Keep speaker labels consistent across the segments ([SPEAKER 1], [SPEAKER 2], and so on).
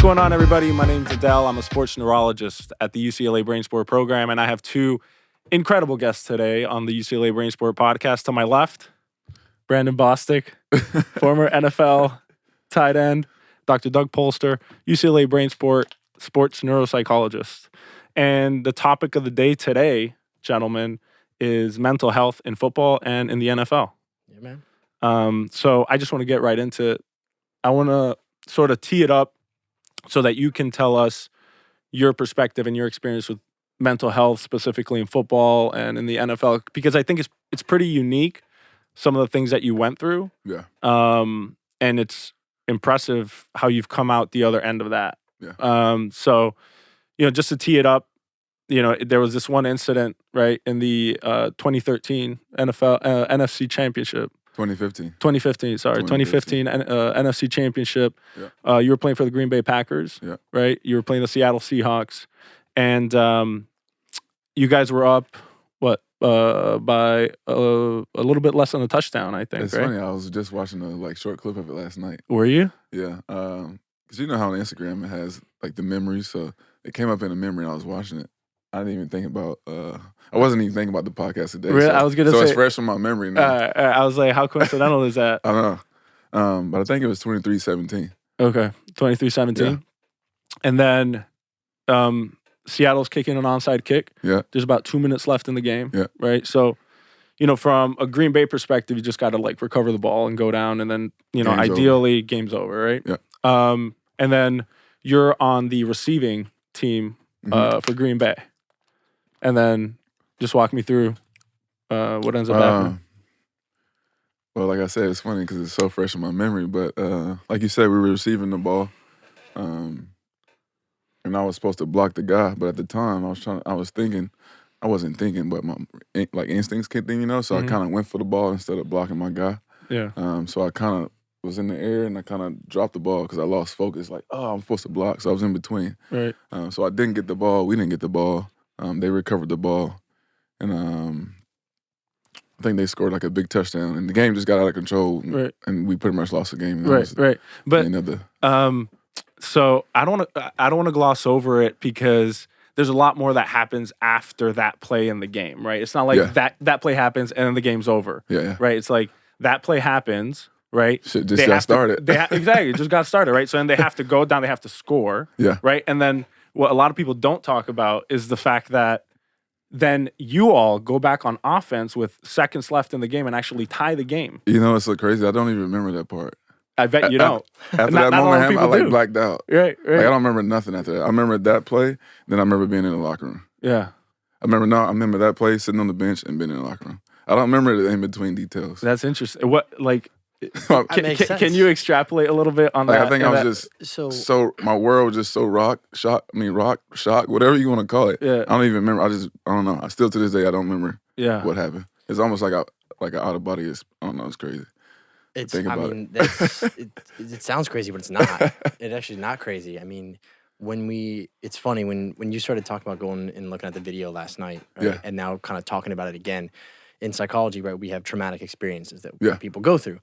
[SPEAKER 1] going on, everybody? My name's Adel. I'm a sports neurologist at the UCLA Brain Sport program, and I have two incredible guests today on the UCLA Brain Sport podcast. To my left, Brandon Bostick, former NFL tight end, Dr. Doug Polster, UCLA Brain Sport sports neuropsychologist. And the topic of the day today, gentlemen, is mental health in football and in the NFL.
[SPEAKER 2] Yeah, man.
[SPEAKER 1] So I just want to get right into it. I want to sort of tee it up so that you can tell us your perspective and your experience with mental health, specifically in football and in the NFL, because I think it's pretty unique, some of the things that you went through.
[SPEAKER 3] Yeah.
[SPEAKER 1] And it's impressive how you've come out the other end of that.
[SPEAKER 3] Yeah.
[SPEAKER 1] So, just to tee it up, there was this one incident, right, in the 2013 NFC Championship.
[SPEAKER 3] 2015.
[SPEAKER 1] 2015 NFC Championship.
[SPEAKER 3] Yeah.
[SPEAKER 1] You were playing for the Green Bay Packers,
[SPEAKER 3] Yeah.
[SPEAKER 1] right? You were playing the Seattle Seahawks. And you guys were up, by a little bit less than a touchdown, I think,
[SPEAKER 3] It's
[SPEAKER 1] right?
[SPEAKER 3] funny. I was just watching a short clip of it last night.
[SPEAKER 1] Were you?
[SPEAKER 3] Yeah. Because you know how on Instagram it has like the memories. So it came up in a memory and I was watching it. I didn't even think about, I wasn't even thinking about the podcast today.
[SPEAKER 1] Really?
[SPEAKER 3] So,
[SPEAKER 1] I was going to say.
[SPEAKER 3] So it's fresh in my memory now.
[SPEAKER 1] I was like, how coincidental is that?
[SPEAKER 3] I don't know. But I think it was 23-17.
[SPEAKER 1] Okay, 23-17.
[SPEAKER 3] Yeah.
[SPEAKER 1] And then Seattle's kicking an onside kick.
[SPEAKER 3] Yeah.
[SPEAKER 1] There's about 2 minutes left in the game.
[SPEAKER 3] Yeah.
[SPEAKER 1] Right? So, from a Green Bay perspective, you just got to recover the ball and go down, and then, ideally game's over, right?
[SPEAKER 3] Yeah.
[SPEAKER 1] And then you're on the receiving team for Green Bay. And then just walk me through what ends up happening.
[SPEAKER 3] Well, like I said, it's funny because it's so fresh in my memory. But like you said, we were receiving the ball. And I was supposed to block the guy. But at the time, I wasn't thinking, but my instincts kicked in, so I kind of went for the ball instead of blocking my guy.
[SPEAKER 1] Yeah.
[SPEAKER 3] So I kind of was in the air and I kind of dropped the ball because I lost focus. I'm supposed to block. So I was in between.
[SPEAKER 1] Right.
[SPEAKER 3] So I didn't get the ball. We didn't get the ball. They recovered the ball. And I think they scored a big touchdown. And the game just got out of control.
[SPEAKER 1] Right.
[SPEAKER 3] And we pretty much lost the game.
[SPEAKER 1] Right. But so I don't want to gloss over it because there's a lot more that happens after that play in the game, right? It's not like that play happens and then the game's over.
[SPEAKER 3] Yeah.
[SPEAKER 1] Right? It's like that play happens, right?
[SPEAKER 3] Shit just got started.
[SPEAKER 1] Exactly. It just got started, right? So then they have to go down, they have to score.
[SPEAKER 3] Yeah.
[SPEAKER 1] Right? And then what a lot of people don't talk about is the fact that then you all go back on offense with seconds left in the game and actually tie the game.
[SPEAKER 3] It's so crazy. I don't even remember that part.
[SPEAKER 1] I bet you don't.
[SPEAKER 3] After that moment happened, I blacked out.
[SPEAKER 1] Right.
[SPEAKER 3] I don't remember nothing after that. I remember that play, then I remember being in the locker room.
[SPEAKER 1] Yeah.
[SPEAKER 3] I remember that play, sitting on the bench and being in the locker room. I don't remember the in-between details.
[SPEAKER 1] That's interesting. What,
[SPEAKER 2] makes sense.
[SPEAKER 1] Can you extrapolate a little bit on that?
[SPEAKER 3] I think I was just so my world was just so rock, shock, whatever you want to call it.
[SPEAKER 1] Yeah.
[SPEAKER 3] I don't even remember. I don't know. I still to this day I don't remember what happened. It's almost like an out of body. I don't know. It's crazy.
[SPEAKER 2] It sounds crazy, but it's not. It's actually not crazy. I mean, it's funny when you started talking about going and looking at the video last night, right?
[SPEAKER 3] Yeah.
[SPEAKER 2] And now kind of talking about it again. In psychology, right, we have traumatic experiences that people go through.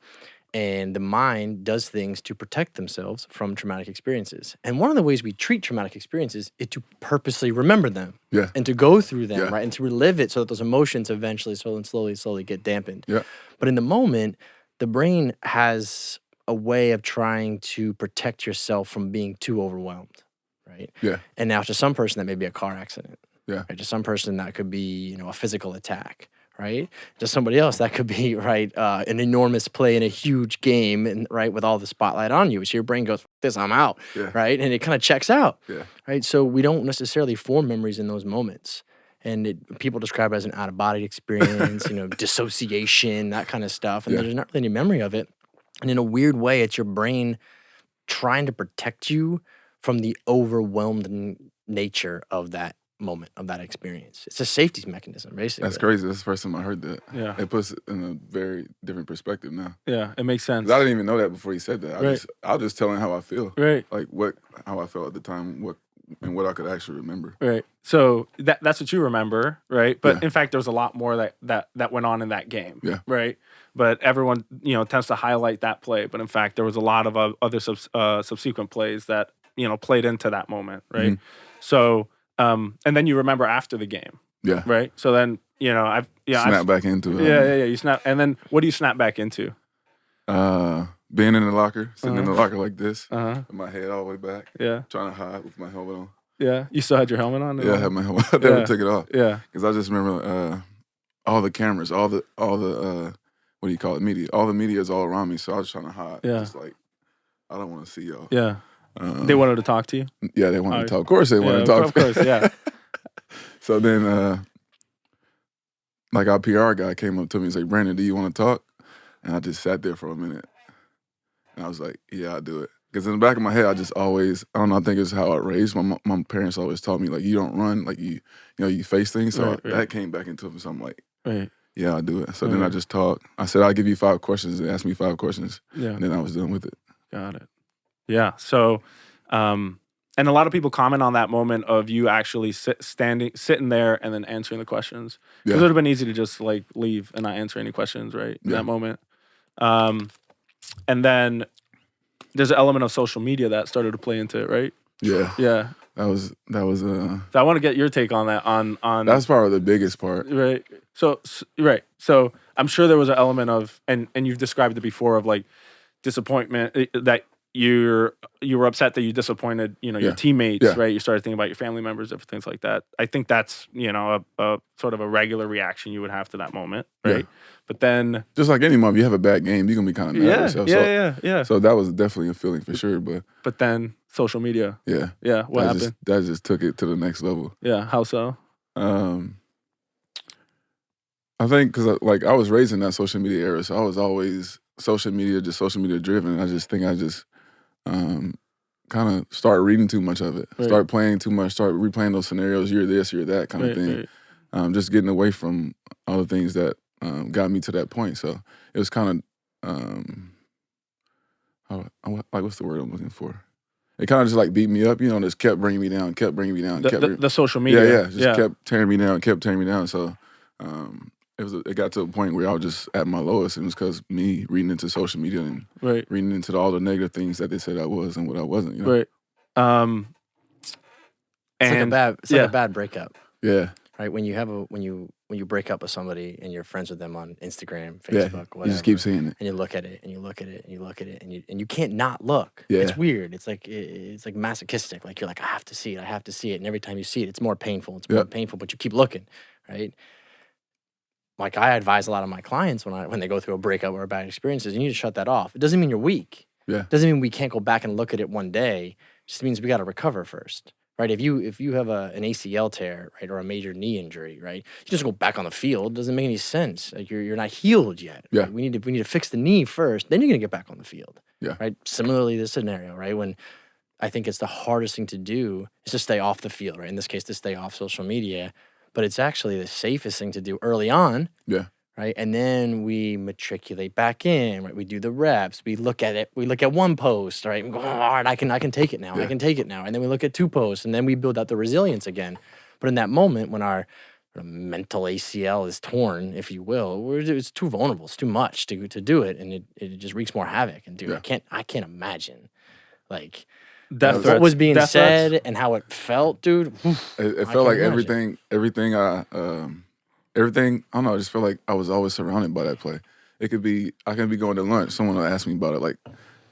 [SPEAKER 2] And the mind does things to protect themselves from traumatic experiences. And one of the ways we treat traumatic experiences is to purposely remember them.
[SPEAKER 3] Yeah.
[SPEAKER 2] And to go through them,
[SPEAKER 3] Yeah.
[SPEAKER 2] right? And to relive it so that those emotions eventually, slowly get dampened.
[SPEAKER 3] Yeah.
[SPEAKER 2] But in the moment, the brain has a way of trying to protect yourself from being too overwhelmed, right?
[SPEAKER 3] Yeah.
[SPEAKER 2] And now to some person, that may be a car accident.
[SPEAKER 3] Yeah.
[SPEAKER 2] Right? To some person, that could be, a physical attack. Right? To somebody else, that could be an enormous play in a huge game, and right with all the spotlight on you. So your brain goes, "This, I'm out," right? And it kind of checks out, right? So we don't necessarily form memories in those moments, and people describe it as an out of body experience, dissociation, that kind of stuff, and there's not really any memory of it. And in a weird way, it's your brain trying to protect you from the overwhelmed nature of that moment, of that experience. It's a safety mechanism, basically.
[SPEAKER 3] That's crazy. That's the first time I heard that.
[SPEAKER 1] Yeah.
[SPEAKER 3] It puts it in a very different perspective now.
[SPEAKER 1] Yeah, it makes sense.
[SPEAKER 3] 'Cause I didn't even know that before you said that. I was just telling how I feel.
[SPEAKER 1] Right.
[SPEAKER 3] How I felt at the time, what I could actually remember.
[SPEAKER 1] Right. So that's what you remember, right? But in fact, there's a lot more that went on in that game.
[SPEAKER 3] Yeah.
[SPEAKER 1] Right. But everyone, tends to highlight that play. But in fact, there was a lot of other subsequent plays that, played into that moment, right?
[SPEAKER 3] Mm-hmm.
[SPEAKER 1] So, and then you remember after the game,
[SPEAKER 3] Yeah.
[SPEAKER 1] right? So then,
[SPEAKER 3] Snap back into it.
[SPEAKER 1] Yeah. You snap, and then what do you snap back into?
[SPEAKER 3] Being in the locker, sitting in the locker like this,
[SPEAKER 1] Uh-huh.
[SPEAKER 3] with my head all the way back,
[SPEAKER 1] Yeah.
[SPEAKER 3] trying to hide with my helmet on.
[SPEAKER 1] Yeah. You still had your helmet on?
[SPEAKER 3] Yeah, I had my helmet. I never
[SPEAKER 1] Yeah.
[SPEAKER 3] took it off.
[SPEAKER 1] Yeah.
[SPEAKER 3] Because I just remember all the cameras, all the what do you call it, media. All the media is all around me, so I was trying to hide.
[SPEAKER 1] Yeah.
[SPEAKER 3] Just like, I don't want to see y'all.
[SPEAKER 1] Yeah. They wanted to talk to you?
[SPEAKER 3] Yeah, they wanted to talk. Of course they wanted to talk.
[SPEAKER 1] Of course, yeah.
[SPEAKER 3] So then, like our PR guy came up to me and said, Brandon, do you want to talk? And I just sat there for a minute. And I was like, yeah, I'll do it. Because in the back of my head, I just always, I don't know, I think it's how I raised. My parents always taught me, like, you don't run, like, you face things. So
[SPEAKER 1] Right.
[SPEAKER 3] that came back into it. So I'm like,
[SPEAKER 1] Right.
[SPEAKER 3] yeah, I'll do it. So then I just talked. I said, I'll give you 5 questions. They asked me 5 questions.
[SPEAKER 1] Yeah.
[SPEAKER 3] And then I was done with it.
[SPEAKER 1] Got it. Yeah. So, and a lot of people comment on that moment of you actually sitting there and then answering the questions.
[SPEAKER 3] Yeah.
[SPEAKER 1] It would have been easy to just like leave and not answer any questions, right? In that moment. And then there's an element of social media that started to play into it, right?
[SPEAKER 3] Yeah.
[SPEAKER 1] Yeah.
[SPEAKER 3] That was
[SPEAKER 1] So I want to get your take on that. On
[SPEAKER 3] that's probably the biggest part.
[SPEAKER 1] right. So right. So I'm sure there was an element of, and you've described it before, of like disappointment that you were upset that you disappointed, your teammates,
[SPEAKER 3] Yeah.
[SPEAKER 1] right? You started thinking about your family members, different things like that. I think that's, a sort of a regular reaction you would have to that moment, right?
[SPEAKER 3] Yeah.
[SPEAKER 1] But then,
[SPEAKER 3] Just like any month, you have a bad game, you're going to be kind of mad at yourself.
[SPEAKER 1] Yeah.
[SPEAKER 3] So that was definitely a feeling for sure. But
[SPEAKER 1] then social media.
[SPEAKER 3] yeah.
[SPEAKER 1] Yeah. What happened?
[SPEAKER 3] That just took it to the next level.
[SPEAKER 1] Yeah. How so?
[SPEAKER 3] I think because I was raised in that social media era, so I was always social media driven. I just think I just kind of started reading too much of it, started playing too much, started replaying those scenarios, you're this, you're that kind of thing. Right. Just getting away from all the things that got me to that point. So it was kind of, what's the word I'm looking for? It kind of just like beat me up, just kept bringing me down,
[SPEAKER 1] The social media.
[SPEAKER 3] Yeah, kept tearing me down. So it got to a point where I was just at my lowest, and it was because me reading into social media and reading into all the negative things that they said I was and what I wasn't.
[SPEAKER 1] Right.
[SPEAKER 2] It's like a bad breakup.
[SPEAKER 3] Yeah.
[SPEAKER 2] Right. When you break up with somebody and you're friends with them on Instagram, Facebook, whatever,
[SPEAKER 3] you just keep seeing it,
[SPEAKER 2] and you look at it, and you look at it, and you look at it, and you can't not look.
[SPEAKER 3] Yeah.
[SPEAKER 2] It's weird. It's like masochistic. Like you're like, I have to see it, and every time you see it, it's more painful. It's more painful, but you keep looking, right? Like I advise a lot of my clients when they go through a breakup or a bad experiences, you need to shut that off. It doesn't mean you're weak.
[SPEAKER 3] Yeah.
[SPEAKER 2] It doesn't mean we can't go back and look at it one day. It just means we got to recover first. Right, if you have an ACL tear, right, or a major knee injury, right, you just go back on the field. Doesn't make any sense. Like you're not healed yet.
[SPEAKER 3] Yeah,
[SPEAKER 2] right? We need to fix the knee first. Then you're gonna get back on the field.
[SPEAKER 3] Yeah,
[SPEAKER 2] right. Similarly, this scenario, right, when I think it's the hardest thing to do is to stay off the field, right. In this case, to stay off social media, but it's actually the safest thing to do early on.
[SPEAKER 3] Yeah.
[SPEAKER 2] Right, and then we matriculate back in. Right, we do the reps. We look at it. We look at one post. Right, I'm going, all right, I can take it now.
[SPEAKER 3] Yeah.
[SPEAKER 2] I can take it now. And then we look at 2 posts, and then we build out the resilience again. But in that moment, when our mental ACL is torn, if you will, it's too vulnerable. It's too much to do it, and it just wreaks more havoc. And dude, I can't imagine, like. What was being said and how it felt, dude.
[SPEAKER 3] It felt like everything. Everything, I don't know, I just feel like I was always surrounded by that play. I can be going to lunch, someone will ask me about it. Like,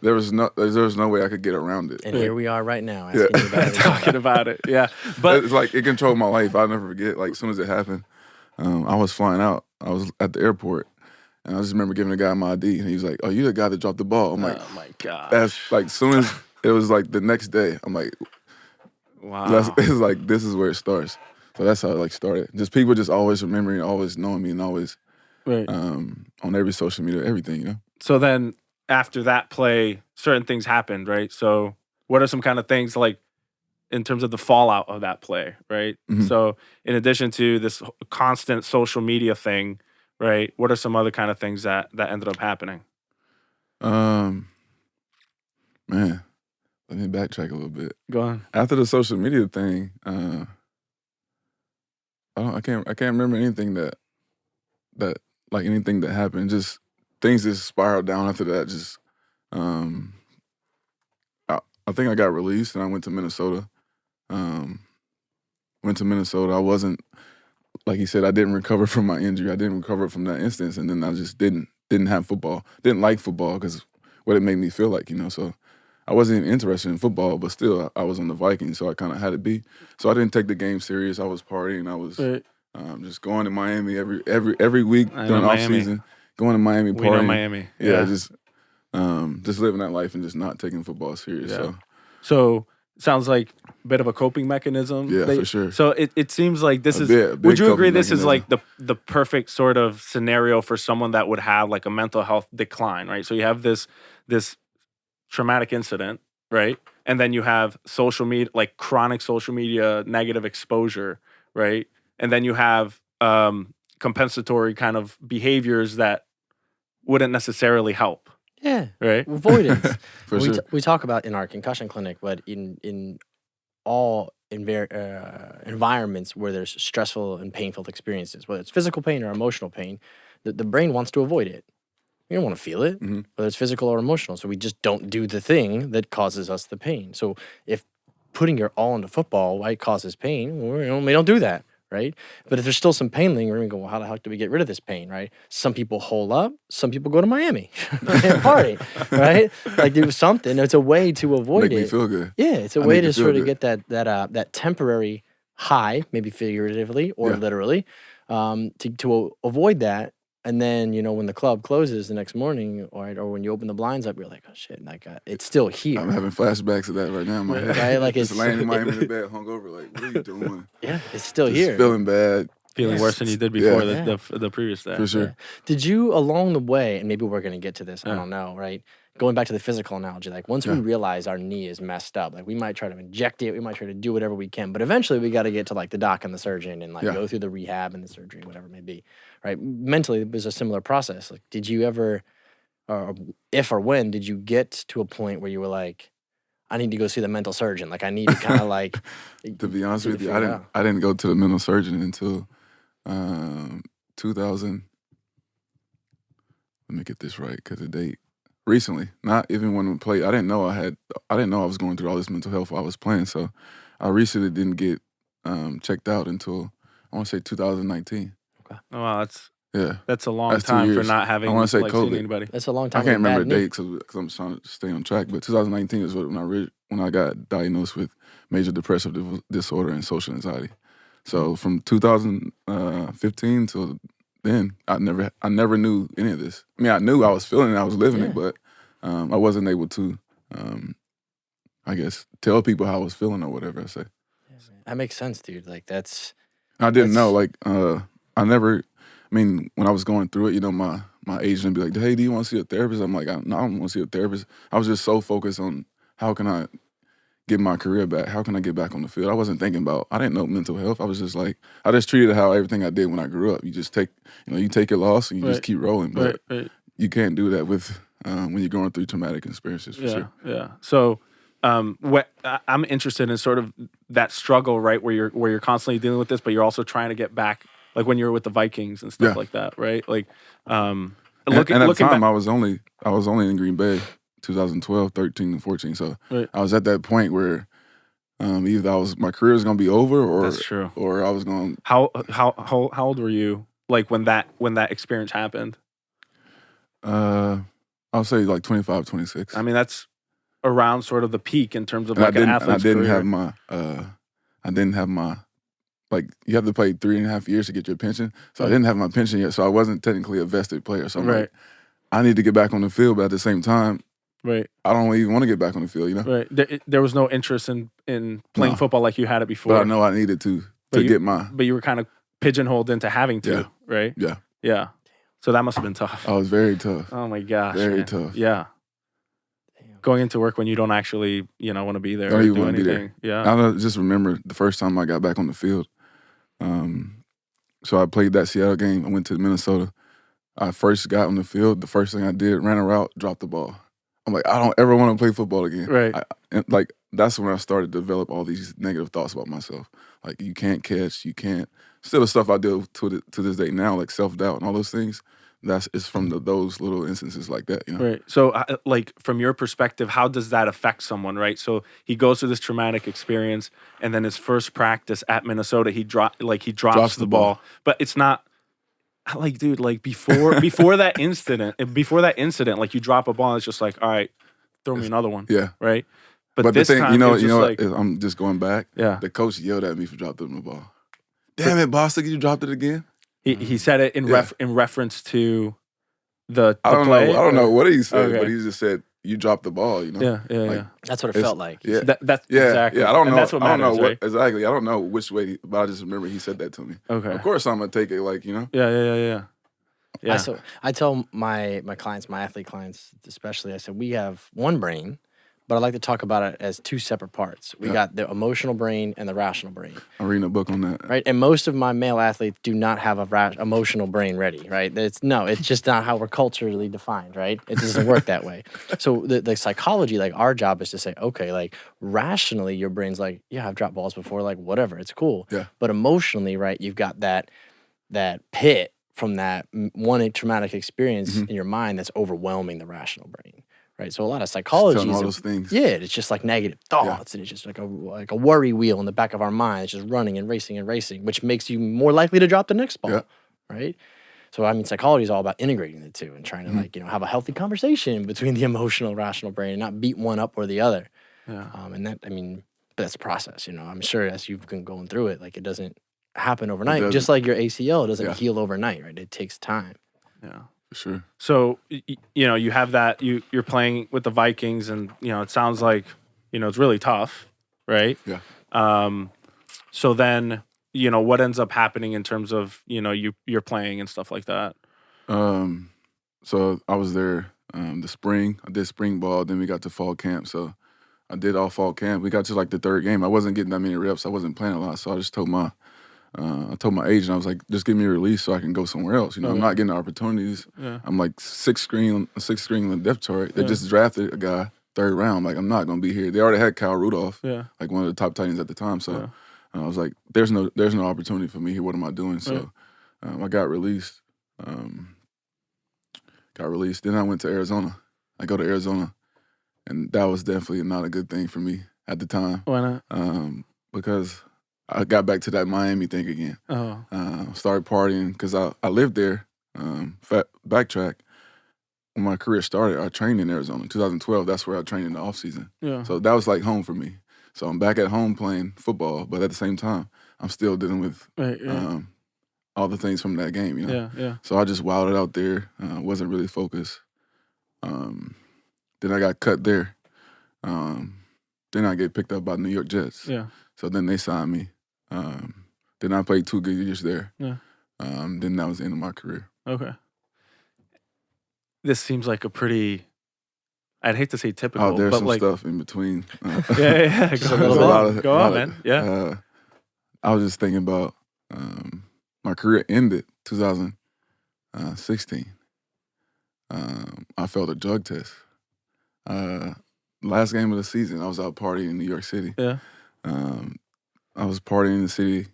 [SPEAKER 3] there was no way I could get around it.
[SPEAKER 2] And here we are right now asking you about it.
[SPEAKER 1] Talking about it, yeah. But
[SPEAKER 3] it's like, it controlled my life. I'll never forget, like, as soon as it happened, I was flying out. I was at the airport, and I just remember giving the guy my ID, and he was like, oh, you're the guy that dropped the ball. I'm like,
[SPEAKER 1] oh my God.
[SPEAKER 3] That's, like, as soon as, it was like the next day, I'm like,
[SPEAKER 1] wow.
[SPEAKER 3] It's like, this is where it starts. So that's how it started. Just people just always remembering, always knowing me, and always on every social media, everything,
[SPEAKER 1] So then after that play, certain things happened, right? So what are some kind of things like in terms of the fallout of that play, right?
[SPEAKER 3] Mm-hmm.
[SPEAKER 1] So in addition to this constant social media thing, right? What are some other kind of things that ended up happening?
[SPEAKER 3] Man, let me backtrack a little bit.
[SPEAKER 1] Go on.
[SPEAKER 3] After the social media thing, I can't remember anything that like anything that happened. Just things just spiraled down after that. Just I I think I got released and I went to Minnesota. I wasn't, like he said, I didn't recover from my injury. I didn't recover from that instance, and then I just didn't have football. Didn't like football because what it made me feel like, So I wasn't even interested in football, but still I was on the Vikings, so I kind of had to be. So I didn't take the game serious. I was partying. I was just going to Miami every week during off season, going to Miami, partying.
[SPEAKER 1] We know Miami.
[SPEAKER 3] Yeah, just living that life and just not taking football serious.
[SPEAKER 1] Yeah. So sounds like a bit of a coping mechanism.
[SPEAKER 3] Yeah, for sure.
[SPEAKER 1] So it seems like this is.
[SPEAKER 3] Big
[SPEAKER 1] Would you agree
[SPEAKER 3] coping
[SPEAKER 1] this is
[SPEAKER 3] mechanism.
[SPEAKER 1] like the perfect sort of scenario for someone that would have like a mental health decline, right? So you have this traumatic incident, right? And then you have social media, like chronic social media negative exposure, right? And then you have compensatory kind of behaviors that wouldn't necessarily help.
[SPEAKER 2] Yeah.
[SPEAKER 1] Right.
[SPEAKER 2] Avoidance.
[SPEAKER 3] For sure.
[SPEAKER 2] We talk about in our concussion clinic, but in all environments where there's stressful and painful experiences, whether it's physical pain or emotional pain, the brain wants to avoid it. We don't want to feel it, whether it's physical or emotional. So we just don't do the thing that causes us the pain. So if putting your all into football, right, causes pain, we don't do that. Right? But if there's still some pain lingering, we go, well, how the heck do we get rid of this pain, right? Some people hole up, some people go to Miami and party, right? Like do something. It's a way to avoid
[SPEAKER 3] Make me feel good.
[SPEAKER 2] Yeah, it's a way to sort of get that temporary high, maybe figuratively or literally, to avoid that. And then, when the club closes the next morning or when you open the blinds up, you're like, oh shit, like it's still here.
[SPEAKER 3] I'm having flashbacks of that right now in my head.
[SPEAKER 2] Right? Like
[SPEAKER 3] just laying in Miami in the bed, hungover, like, what are you doing?
[SPEAKER 2] Yeah, it's still
[SPEAKER 3] just
[SPEAKER 2] here.
[SPEAKER 3] Feeling bad.
[SPEAKER 1] Feeling worse than you did before the previous day.
[SPEAKER 3] For sure.
[SPEAKER 2] Yeah. Did you, along the way, and maybe we're going to get to this, I don't know, right? Going back to the physical analogy, like once we realize our knee is messed up, like we might try to inject it, we might try to do whatever we can, but eventually we got to get to like the doc and the surgeon and like go through the rehab and the surgery, whatever it may be, right? Mentally, it was a similar process. Like, did you ever, or if or when, did you get to a point where you were like, I need to go see the mental surgeon? Like, I need to kind of like.
[SPEAKER 3] To be honest with you, I didn't go to the mental surgeon until 2000. Let me get this right, because the date. Recently, not even when we played. I didn't know I was going through all this mental health while I was playing. So I recently didn't get checked out until I want to say 2019.
[SPEAKER 1] Okay. Oh, wow, that's a long
[SPEAKER 3] That's 2
[SPEAKER 1] time for
[SPEAKER 3] years.
[SPEAKER 1] not having
[SPEAKER 3] I want to say
[SPEAKER 1] like,
[SPEAKER 3] COVID.
[SPEAKER 1] seen anybody.
[SPEAKER 2] That's a long time.
[SPEAKER 3] I can't remember the date because I'm trying to stay on track. But 2019 is when I got diagnosed with major depressive disorder and social anxiety. So from 2015 till then, I never knew any of this. I mean, I knew I was feeling it, I was living it, but I wasn't able to, I guess, tell people how I was feeling or whatever I say.
[SPEAKER 2] That makes sense, dude. Like
[SPEAKER 3] I didn't know. Like when I was going through it, my agent would be like, "Hey, do you want to see a therapist?" I'm like, "No, I don't want to see a therapist." I was just so focused on how can I get my career back? How can I get back on the field? I wasn't thinking about. I didn't know mental health. I was just like, I just treated it how everything I did when I grew up. You just take, you take your loss and you just keep rolling. But you can't do that with when you're going through traumatic experiences. For sure.
[SPEAKER 1] Yeah. So, I'm interested in sort of that struggle, right, where you're constantly dealing with this, but you're also trying to get back, like when you were with the Vikings and stuff like that, right? Like,
[SPEAKER 3] and at the time, I was only in Green Bay, 2012, 13, and 14. So I was at that point where either my career was going to be over, or
[SPEAKER 1] that's true,
[SPEAKER 3] or I was going.
[SPEAKER 1] How old were you, like when that experience happened?
[SPEAKER 3] I'll say like 25, 26.
[SPEAKER 1] I mean, that's around sort of the peak in terms of like an athlete's
[SPEAKER 3] career. I didn't have my, like, you have to play 3.5 years to get your pension. So I didn't have my pension yet. So I wasn't technically a vested player. So I'm like, I need to get back on the field, but at the same time, I don't even want to get back on the field,
[SPEAKER 1] Right. There was no interest in playing football like you had it before.
[SPEAKER 3] But I know I needed to get my.
[SPEAKER 1] But you were kind of pigeonholed into having to, right?
[SPEAKER 3] Yeah.
[SPEAKER 1] Yeah. So that must have been tough.
[SPEAKER 3] Oh, it was very tough.
[SPEAKER 1] Oh my gosh.
[SPEAKER 3] Very tough.
[SPEAKER 1] Yeah. Going into work when you don't actually, want to be there
[SPEAKER 3] don't
[SPEAKER 1] or
[SPEAKER 3] even
[SPEAKER 1] do
[SPEAKER 3] want to
[SPEAKER 1] anything.
[SPEAKER 3] be there. I just remember the first time I got back on the field. So I played that Seattle game. I went to Minnesota. I first got on the field. The first thing I did, ran a route, dropped the ball. I'm like, I don't ever want to play football again.
[SPEAKER 1] Right.
[SPEAKER 3] Like, that's when I started to develop all these negative thoughts about myself. Like, you can't catch, you can't. Still the stuff I deal with to this day now, like self-doubt and all those things. it's from those little instances like that, you know.
[SPEAKER 1] Right. So, like from your perspective, how does that affect someone? Right. So he goes through this traumatic experience, and then his first practice at Minnesota, he drops the ball, but it's not like, dude, like before that incident, like you drop a ball, and it's just like, all right, throw me another one.
[SPEAKER 3] Yeah.
[SPEAKER 1] Right.
[SPEAKER 3] But
[SPEAKER 1] this
[SPEAKER 3] the thing,
[SPEAKER 1] time,
[SPEAKER 3] you know,
[SPEAKER 1] it was just like,
[SPEAKER 3] I'm just going back.
[SPEAKER 1] Yeah.
[SPEAKER 3] The coach yelled at me for dropping the ball. Damn it, Bostick, you dropped it again.
[SPEAKER 1] He said it in reference to the
[SPEAKER 3] I don't
[SPEAKER 1] play.
[SPEAKER 3] know. I don't know what he said,
[SPEAKER 1] Okay.
[SPEAKER 3] but he just said you dropped the ball. You know.
[SPEAKER 1] Yeah.
[SPEAKER 2] That's what it felt like.
[SPEAKER 3] Yeah.
[SPEAKER 1] That's exactly.
[SPEAKER 3] Yeah. I don't know.
[SPEAKER 1] That's what matters,
[SPEAKER 3] I don't know
[SPEAKER 1] right?
[SPEAKER 3] exactly. I don't know which way, but I just remember he said that to me.
[SPEAKER 1] Okay.
[SPEAKER 3] Of course, I'm gonna take it like, you know.
[SPEAKER 1] Yeah.
[SPEAKER 2] I tell my clients, my athlete clients especially, I said, we have one brain, but I like to talk about it as two separate parts. We got the emotional brain and the rational brain.
[SPEAKER 3] I'm reading a book on that.
[SPEAKER 2] Right? And most of my male athletes do not have a emotional brain ready, right? It's just not how we're culturally defined, right? It doesn't work that way. So the psychology, like our job is to say, okay, like rationally, your brain's like, yeah, I've dropped balls before, like whatever, it's cool.
[SPEAKER 3] Yeah.
[SPEAKER 2] But emotionally, right, you've got that pit from that one traumatic experience in your mind that's overwhelming the rational brain. Right, so a lot of psychology
[SPEAKER 3] all those things.
[SPEAKER 2] Yeah, it's just like negative thoughts, and it's just like a worry wheel in the back of our mind. It's just running and racing, which makes you more likely to drop the next ball. Right. So I mean, psychology is all about integrating the two and trying to like have a healthy conversation between the emotional, rational brain, and not beat one up or the other.
[SPEAKER 1] Yeah.
[SPEAKER 2] And that, I mean, but that's a process. You know, I'm sure as you've been going through it, like it doesn't happen overnight. Just like your ACL, it doesn't heal overnight. Right. It takes time.
[SPEAKER 1] Yeah.
[SPEAKER 3] For sure.
[SPEAKER 1] So, you know, you have that, you're playing with the Vikings, and, you know, it sounds like, you know, it's really tough, right?
[SPEAKER 3] Yeah.
[SPEAKER 1] So then, you know, what ends up happening in terms of, you know, you're playing and stuff like that?
[SPEAKER 3] So I was there the spring. I did spring ball. Then we got to fall camp. So I did all fall camp. We got to like the third game. I wasn't getting that many reps. I wasn't playing a lot. So I just told my agent, I was like, just give me a release so I can go somewhere else. You know, I'm not getting the opportunities. Yeah. I'm like sixth screen on the depth chart. They just drafted a guy third round. Like, I'm not gonna be here. They already had Kyle Rudolph, like one of the top tight ends at the time. So I was like, there's no opportunity for me here. What am I doing? So I got released. Then I went to Arizona. I go to Arizona, and that was definitely not a good thing for me at the time.
[SPEAKER 1] Why not?
[SPEAKER 3] Because I got back to that Miami thing again. Started partying because I lived there. Backtrack. When my career started, I trained in Arizona. 2012, that's where I trained in the offseason. Yeah. So that was like home for me. So I'm back at home playing football, but at the same time, I'm still dealing with all the things from that game, you know?
[SPEAKER 1] Yeah.
[SPEAKER 3] So I just wilded out there, wasn't really focused. Then I got cut there. Then I get picked up by New York Jets. Yeah. So then they signed me. Then I played 2 good years there. Yeah. Then that was the end of my career.
[SPEAKER 1] Okay. This seems like a pretty, I'd hate to say typical,
[SPEAKER 3] there's
[SPEAKER 1] but
[SPEAKER 3] some
[SPEAKER 1] like,
[SPEAKER 3] stuff in between.
[SPEAKER 1] Yeah. Go on, man. Yeah.
[SPEAKER 3] I was just thinking about my career ended 2016. I failed a drug test. Last game of the season, I was out partying in New York City. Yeah. I was partying in the city.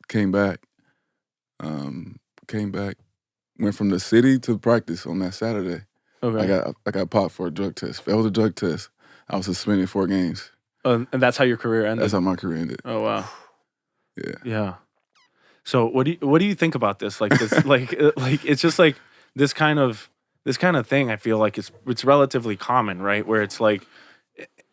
[SPEAKER 3] Came back. Went from the city to practice on that Saturday. Okay. I got popped for a drug test. Failed a drug test. I was suspended 4 games.
[SPEAKER 1] And that's how your career ended?
[SPEAKER 3] That's how my career ended.
[SPEAKER 1] Oh, wow.
[SPEAKER 3] Yeah.
[SPEAKER 1] Yeah. So what do you think about this? Like this, like it's just like this kind of thing. I feel like it's relatively common, right? Where it's like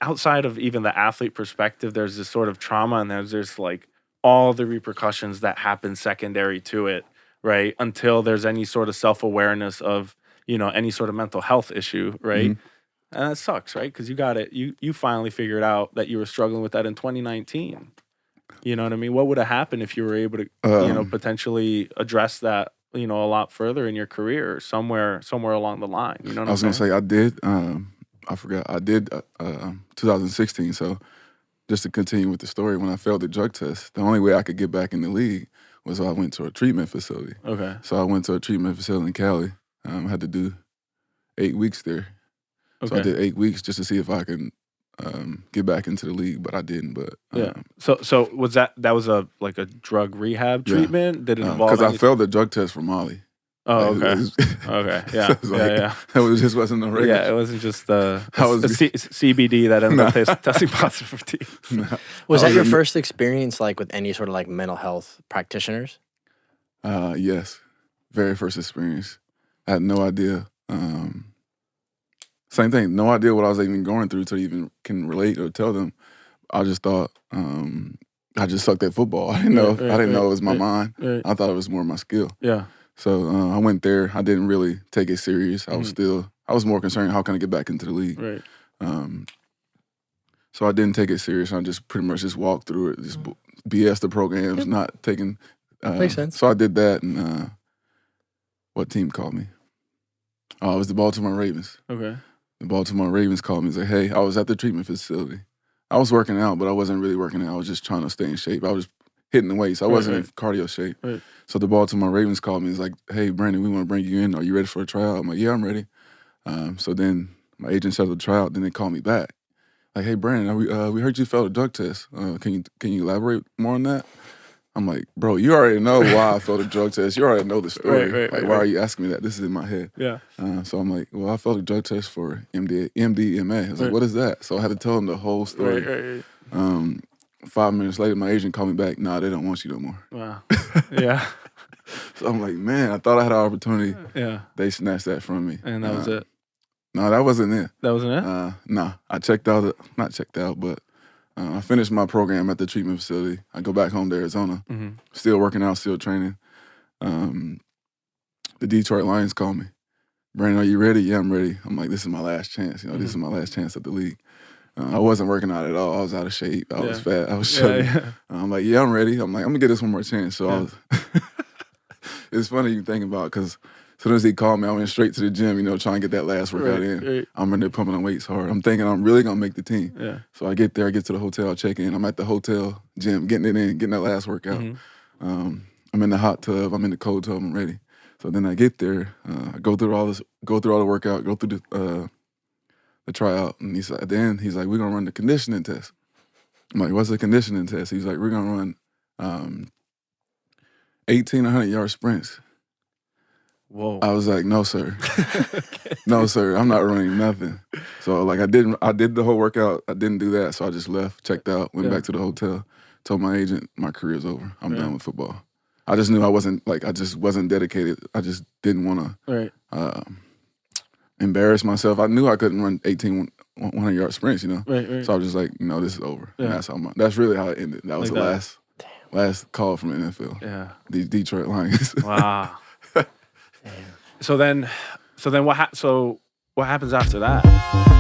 [SPEAKER 1] outside of even the athlete perspective, there's this sort of trauma, and there's like all the repercussions that happen secondary to it, right? Until there's any sort of self-awareness of, you know, any sort of mental health issue, right? Mm-hmm. And that sucks, right? Because you got it. You finally figured out that you were struggling with that in 2019. You know what I mean? What would have happened if you were able to, you know, potentially address that, you know, a lot further in your career, or somewhere along the line? You know what
[SPEAKER 3] I was
[SPEAKER 1] I'm
[SPEAKER 3] saying? I did. I forgot. I did 2016. So just to continue with the story, when I failed the drug test, the only way I could get back in the league was I went to a treatment facility. Okay. So I went to a treatment facility in Cali. I had to do 8 weeks there. Okay. So I did 8 weeks just to see if I can get back into the league, but I didn't. But
[SPEAKER 1] yeah. So was that was a drug rehab treatment? Did it involve?
[SPEAKER 3] Because I failed the drug test for Molly.
[SPEAKER 1] Oh,
[SPEAKER 3] Like,
[SPEAKER 1] okay.
[SPEAKER 3] it was-
[SPEAKER 1] Okay.
[SPEAKER 3] so
[SPEAKER 1] Yeah.
[SPEAKER 3] it was like,
[SPEAKER 1] Yeah.
[SPEAKER 3] It just wasn't no regular.
[SPEAKER 1] Yeah. It wasn't just
[SPEAKER 3] I was-
[SPEAKER 1] CBD that ended up testing positive for T.
[SPEAKER 3] Nah.
[SPEAKER 2] Was
[SPEAKER 3] I
[SPEAKER 2] that your
[SPEAKER 3] in-
[SPEAKER 2] first experience like with any sort of like mental health practitioners?
[SPEAKER 3] Yes, very first experience. I had no idea. Same thing. No idea what I was even going through to even can relate or tell them. I just thought I just sucked at football. I didn't know.
[SPEAKER 1] Right,
[SPEAKER 3] I didn't know it was my
[SPEAKER 1] right,
[SPEAKER 3] mind.
[SPEAKER 1] Right.
[SPEAKER 3] I thought it was more my skill.
[SPEAKER 1] Yeah.
[SPEAKER 3] So I went there. I didn't really take it serious. I was I was more concerned, how can I get back into the league?
[SPEAKER 1] Right.
[SPEAKER 3] So I didn't take it serious. I just pretty much just walked through it, just BS the programs, not taking.
[SPEAKER 2] Makes sense.
[SPEAKER 3] So I did that, and what team called me? Oh, it was the Baltimore Ravens.
[SPEAKER 1] Okay.
[SPEAKER 3] The Baltimore Ravens called me and said, hey, I was at the treatment facility. I was working out, but I wasn't really working out. I was just trying to stay in shape. I was hitting the weights. I wasn't in cardio shape.
[SPEAKER 1] Right.
[SPEAKER 3] So the Baltimore Ravens called me and was like, hey, Brandon, we want to bring you in. Are you ready for a tryout? I'm like, yeah, I'm ready. So then my agent set up the tryout. Then they called me back. Like, hey, Brandon, we heard you failed a drug test. Can you elaborate more on that? I'm like, bro, you already know why I failed a drug test. You already know the story. Why are you asking me that? This is in my head.
[SPEAKER 1] Yeah.
[SPEAKER 3] So I'm like, well, I failed a drug test for MDMA. I was like, what is that? So I had to tell him the whole story.
[SPEAKER 1] Right.
[SPEAKER 3] 5 minutes later, my agent called me back. Nah, they don't want you no more.
[SPEAKER 1] Wow. Yeah.
[SPEAKER 3] So I'm like, man, I thought I had an opportunity.
[SPEAKER 1] Yeah.
[SPEAKER 3] They snatched that from me.
[SPEAKER 1] And that was it.
[SPEAKER 3] No, that wasn't it.
[SPEAKER 1] That wasn't it?
[SPEAKER 3] Nah, I checked out. Not checked out, but I finished my program at the treatment facility. I go back home to Arizona. Still working out, still training. The Detroit Lions called me. Brandon, are you ready? Yeah, I'm ready. I'm like, this is my last chance. This is my last chance at the league. I wasn't working out at all. I was out of shape. I was fat. I was chubby. I'm like, yeah, I'm ready. I'm like, I'm gonna get this one more chance. So I was. It's funny you think about, because as soon as he called me, I went straight to the gym. trying to get that last workout in.
[SPEAKER 1] Right.
[SPEAKER 3] I'm in there pumping on weights hard. I'm thinking I'm really gonna make the team.
[SPEAKER 1] Yeah.
[SPEAKER 3] So I get there. I get to the hotel. I check in. I'm at the hotel gym, getting it in, getting that last workout. I'm in the hot tub. I'm in the cold tub. I'm ready. So then I get there. I go through all the workout. Go through the tryout, and at the end, he's like, we're gonna run the conditioning test. I'm like, what's the conditioning test? He's like, we're gonna run 18 100-yard sprints.
[SPEAKER 1] Whoa.
[SPEAKER 3] I was like, no, sir. No, sir, I'm not running nothing. So I did the whole workout. I didn't do that. So I just left, checked out, went back to the hotel, told my agent, my career's over. I'm done with football. I just knew I just wasn't dedicated. I just didn't want to embarrass myself. I knew I couldn't run 18 100-yard sprints,
[SPEAKER 1] Right.
[SPEAKER 3] So I was just like, this is over.
[SPEAKER 1] Yeah.
[SPEAKER 3] And that's really how it ended. That was
[SPEAKER 1] Like
[SPEAKER 3] the last call from the NFL.
[SPEAKER 1] Yeah.
[SPEAKER 3] The Detroit Lions.
[SPEAKER 1] Wow. So then what happens after that?